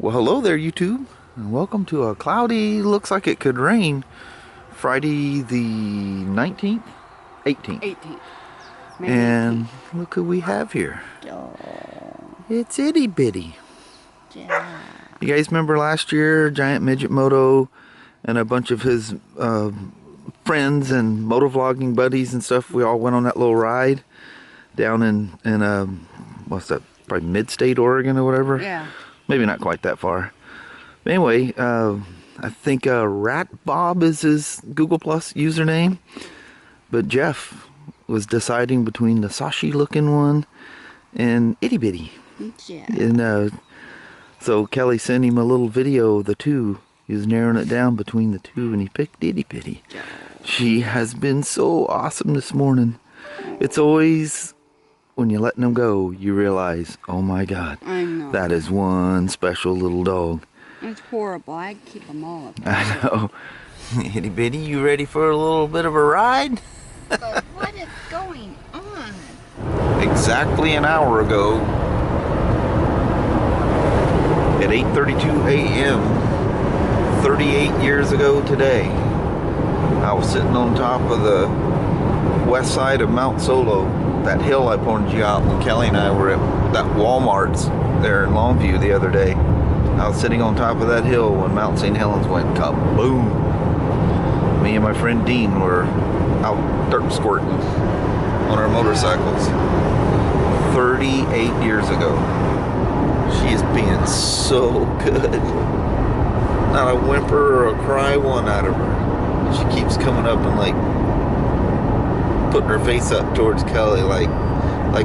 Well, hello there, YouTube, and welcome to a cloudy, looks like it could rain, Friday the 19th? 18th. 18th. Maybe and 18th. Look who we have here. Oh. It's Itty Bitty. Yeah. You guys remember last year, Giant Midget Moto and a bunch of his friends and motovlogging buddies and stuff, we all went on that little ride down in what's that, probably mid-state Oregon or whatever? Yeah. Maybe not quite that far. But anyway, I think Rat Bob is his Google Plus username. But Jeff was deciding between the Sashi looking one and Itty Bitty. Yeah. And so Kelly sent him a little video of the two. He was narrowing it down between the two and he picked Itty Bitty. Yeah. She has been so awesome this morning. It's always, when you're letting them go, you realize, oh my God, I know. that is one special little dog. It's horrible. I'd keep them all up. I know. Itty Bitty, you ready for a little bit of a ride? But what is going on? Exactly an hour ago, at 8:32 a.m., 38 years ago today, I was sitting on top of the west side of Mount Solo, that hill I pointed you out when Kelly and I were at that Walmart's there in Longview the other day. I was sitting on top of that hill when Mount St. Helens went kaboom. Me and my friend Dean were out dirt squirting on our motorcycles 38 years ago. She is being so good. Not a whimper or a cry one out of her. She keeps coming up and like putting her face up towards Kelly like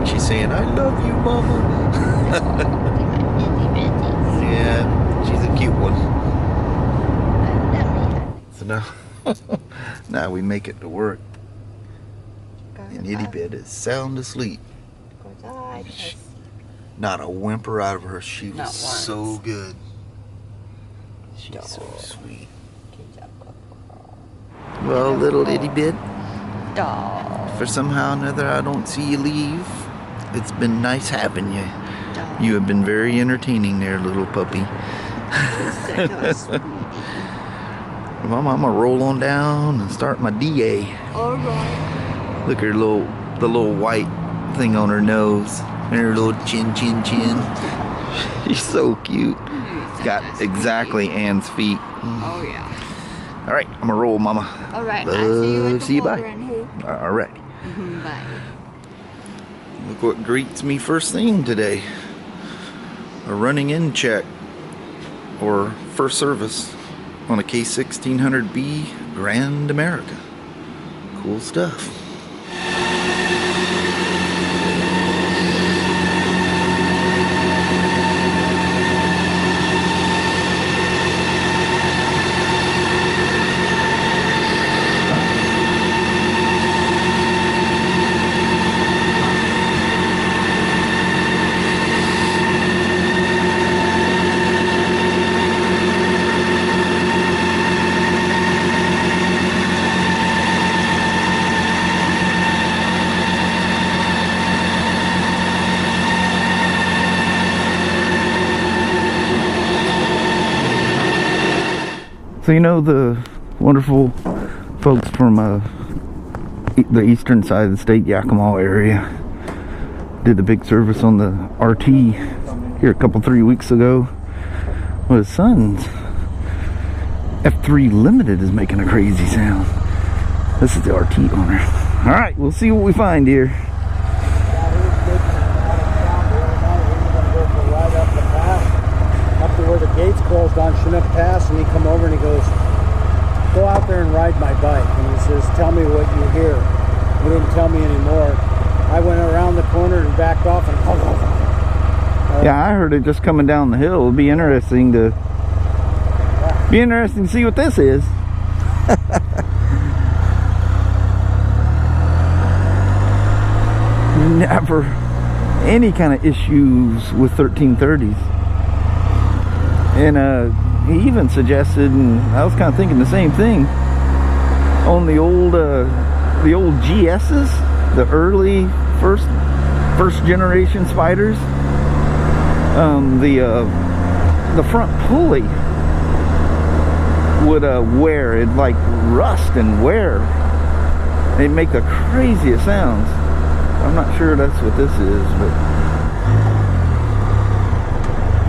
she's saying, I love you, Mama. Yeah, she's a cute one. So now we make it to work. And Itty Bit is sound asleep. Not a whimper out of her. She was so good. She's so sweet. Well, little Itty Bit, for somehow or another I don't see you leave. It's been nice having you. You have been very entertaining there, little puppy. Well, I'm gonna roll on down and start my DA. All right. Look at her the little white thing on her nose and her little chin. She's so cute. Got exactly Anne's feet. Oh yeah. All right, I'm gonna roll, Mama. All right. I'll see you bye. All right. Bye. Look what greets me first thing today. A running in check or first service on a K1600B Grand America. Cool stuff. So you know the wonderful folks from the eastern side of the state, Yakima area, did a big service on the RT here a 3 weeks ago. Well, his son's F3 Limited is making a crazy sound. This is the RT owner. All right, we'll see what we find here. Where the gates closed on Chinook Pass, and he come over and he goes, go out there and ride my bike. And he says, tell me what you hear. He didn't tell me anymore. I went around the corner and backed off and yeah, I heard it just coming down the hill. It'll be interesting to see what this is. Never any kind of issues with 1330s. And he even suggested, and I was kind of thinking the same thing, on the old GS's, the early first generation Spyders, the the front pulley would wear. It'd like rust and wear. They'd make the craziest sounds. I'm not sure that's what this is, but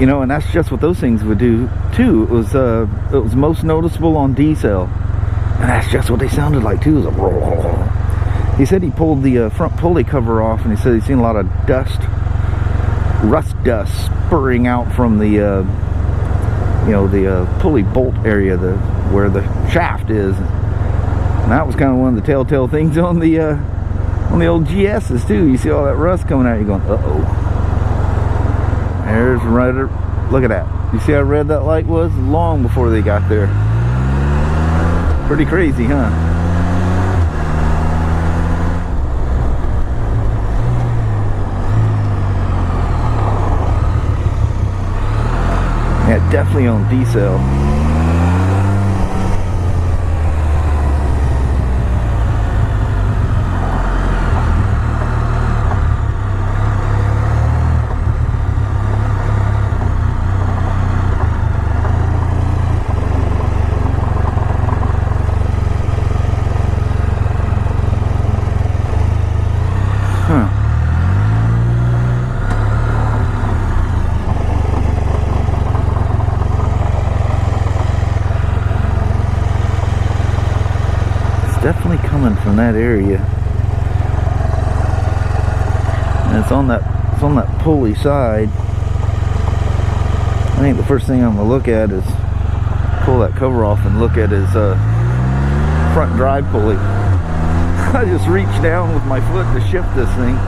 you know, and that's just what those things would do too. It was most noticeable on D-cell, and that's just what they sounded like too. It was a he said he pulled the front pulley cover off, and he said he's seen a lot of dust, rust dust spurring out from the you know, the pulley bolt area, where the shaft is. And that was kind of one of the telltale things on the old GS's too. You see all that rust coming out, you're going, uh-oh. There's right, look at that. You see how red that light was? Long before they got there. Pretty crazy, huh? Yeah, definitely on D-cell. Definitely coming from that area, and it's on that pulley side. I think the first thing I'm gonna look at is pull that cover off and look at his front drive pulley. I just reached down with my foot to shift this thing.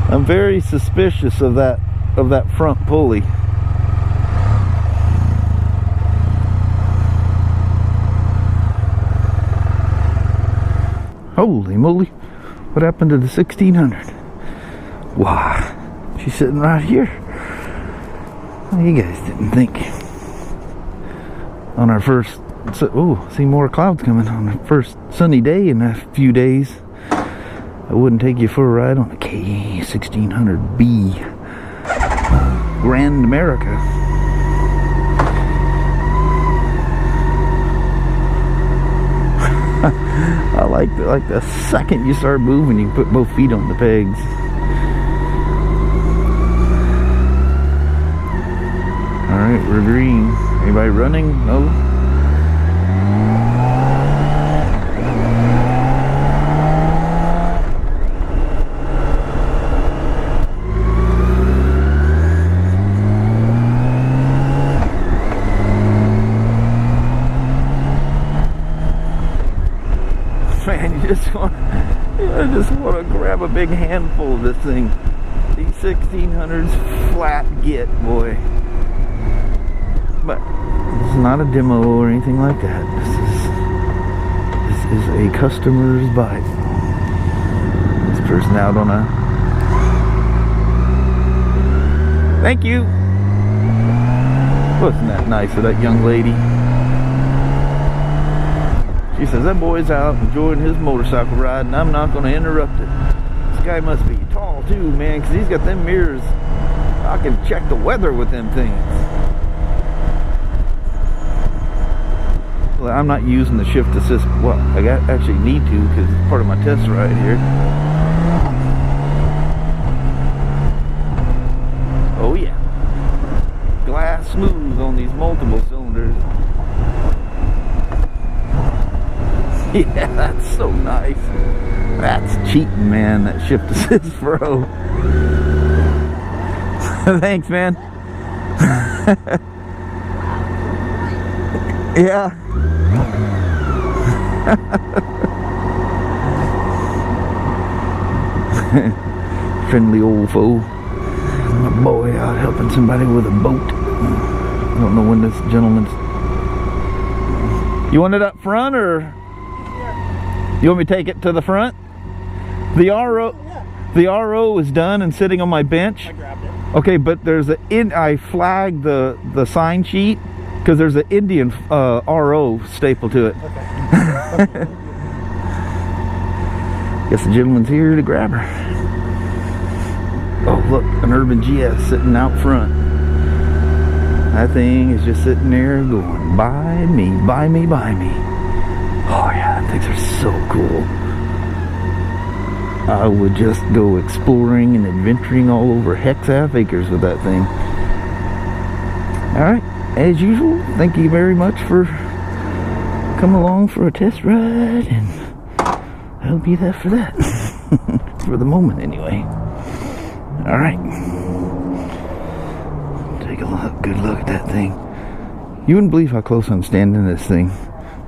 I'm very suspicious of that front pulley. Holy moly, what happened to the 1600? Wow, she's sitting right here. Well, you guys didn't think on our first, oh, see more clouds coming on our first sunny day in a few days. I wouldn't take you for a ride on a K1600B Grand America. I like the second you start moving, you put both feet on the pegs. All right, we're green. Anybody running? No. Man, I just want to grab a big handful of this thing. These 1600s flat get, boy. But this is not a demo or anything like that. This is a customer's bike. This person out on a... Thank you. Wasn't that nice of that young lady? She says, that boy's out enjoying his motorcycle ride and I'm not going to interrupt it. This guy must be tall too, man, because he's got them mirrors. I can check the weather with them things. Well, I'm not using the shift assist. Well, I actually need to because it's part of my test ride here. Oh yeah. Glass smooth on these multiple cylinders. Yeah, that's so nice. That's cheating, man, that shift assist, bro. Thanks, man. Yeah. Friendly old foe. My boy out helping somebody with a boat. I don't know when this gentleman's... You want it up front or... You want me to take it to the front? The RO is done and sitting on my bench. I grabbed it. Okay, but there's I flagged the sign sheet because there's an Indian RO stapled to it. Okay. Guess the gentleman's here to grab her. Oh, look, an Urban GS sitting out front. That thing is just sitting there going, buy me, buy me, buy me. Oh yeah, that things are so cool. I would just go exploring and adventuring all over hex-half acres with that thing. Alright, as usual, thank you very much for coming along for a test ride, and I'll be there for that. For the moment, anyway. Alright. Take a look, good look at that thing. You wouldn't believe how close I'm standing to this thing,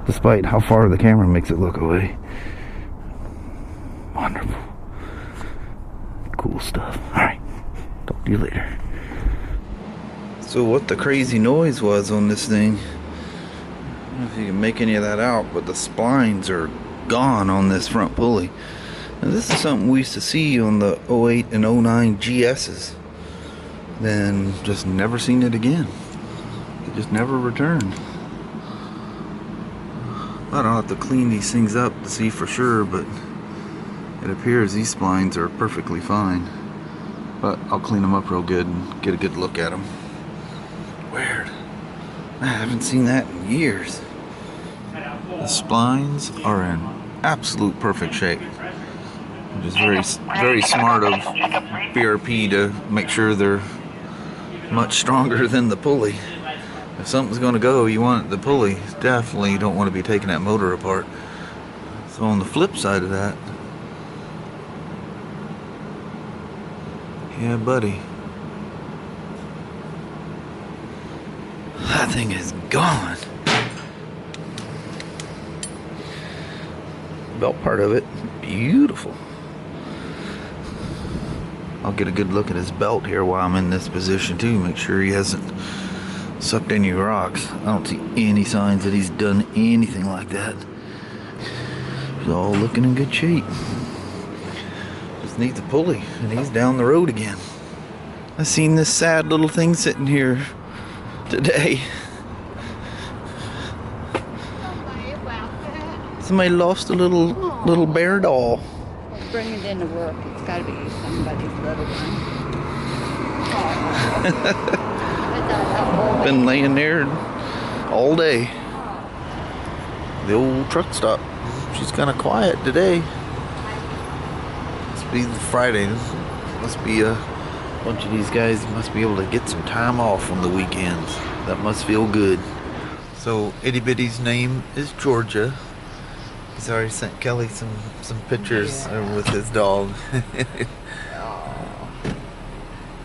despite how far the camera makes it look away. Wonderful. Cool stuff. Alright. Talk to you later. So what the crazy noise was on this thing, I don't know if you can make any of that out, but the splines are gone on this front pulley. Now this is something we used to see on the 08 and 09 GS's. Then just never seen it again. It just never returned. I don't have to clean these things up to see for sure, but it appears these splines are perfectly fine. But I'll clean them up real good and get a good look at them. Weird. Man, I haven't seen that in years. The splines are in absolute perfect shape. Which is very smart of BRP to make sure they're much stronger than the pulley. If something's going to go, you want the pulley. Definitely you don't want to be taking that motor apart. So on the flip side of that, yeah buddy, that thing is gone. Belt part of it, beautiful. I'll get a good look at his belt here while I'm in this position too, make sure he hasn't sucked any rocks. I don't see any signs that he's done anything like that. He's all looking in good shape. Just needs a pulley and he's down the road again. I seen this sad little thing sitting here today. Somebody lost a little bear doll. Bring it into work. It's got to be somebody's little one. Been laying there all day. The old truck stop. She's kind of quiet today. Must be Friday. Must be a bunch of these guys must be able to get some time off on the weekends. That must feel good. So Itty Bitty's name is Georgia. He's already sent Kelly some pictures with his dog.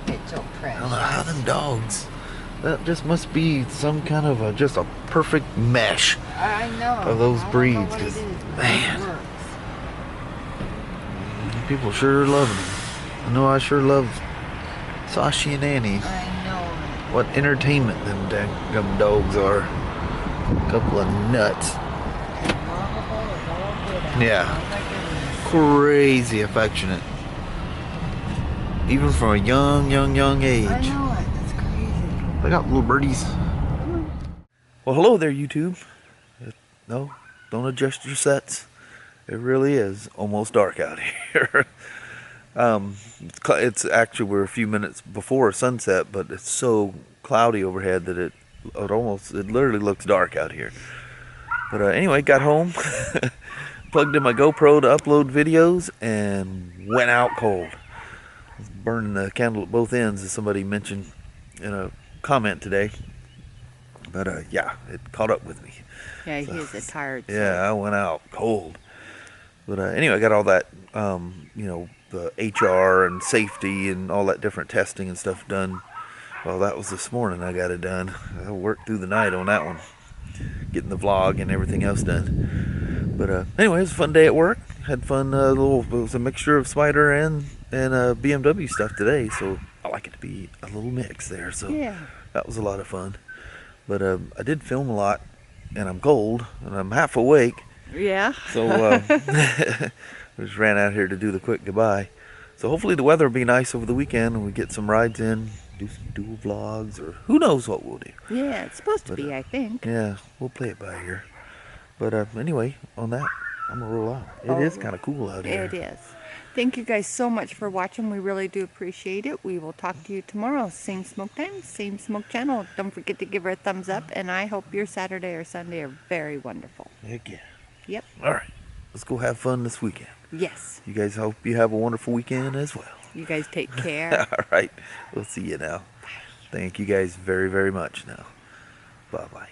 It's so precious. I don't know how them dogs. That just must be some kind of just a perfect mesh. I know. Of those breeds, because man, people sure love them. I know I sure love Sashi and Annie. I know. What entertainment them damn dogs are. A couple of nuts. Yeah. Crazy affectionate. Even from a young age. I know it. It's crazy. They got little birdies. Well, hello there, YouTube. No, don't adjust your sets. It really is almost dark out here. It's actually, we're a few minutes before sunset, but it's so cloudy overhead that it literally looks dark out here. But anyway, got home, plugged in my GoPro to upload videos, and went out cold. Burning the candle at both ends, as somebody mentioned in a comment today. But yeah, it caught up with me. Yeah, he is a tired soul. Yeah, I went out cold. But anyway, I got all that, you know, the HR and safety and all that different testing and stuff done. Well, that was this morning I got it done. I worked through the night on that one, getting the vlog and everything else done. But anyway, it was a fun day at work. Had fun, it was a mixture of Spyder and BMW stuff today, so I like it to be a little mix there. So yeah, that was a lot of fun. But I did film a lot, and I'm cold, and I'm half awake, Yeah. So we just ran out here to do the quick goodbye. So hopefully the weather will be nice over the weekend and we get some rides in, do some dual vlogs, or who knows what we'll do. Yeah, it's supposed to But, be, I think. Yeah, we'll play it by ear. But anyway, on that, I'm going to roll out. It is kind of cool out here. It is. Thank you guys so much for watching. We really do appreciate it. We will talk to you tomorrow. Same smoke time, same smoke channel. Don't forget to give her a thumbs up, and I hope your Saturday or Sunday are very wonderful. Heck yeah. Yep. All right. Let's go have fun this weekend. Yes. You guys hope you have a wonderful weekend as well. You guys take care. All right. We'll see you now. Thank you guys very, very much now. Bye-bye.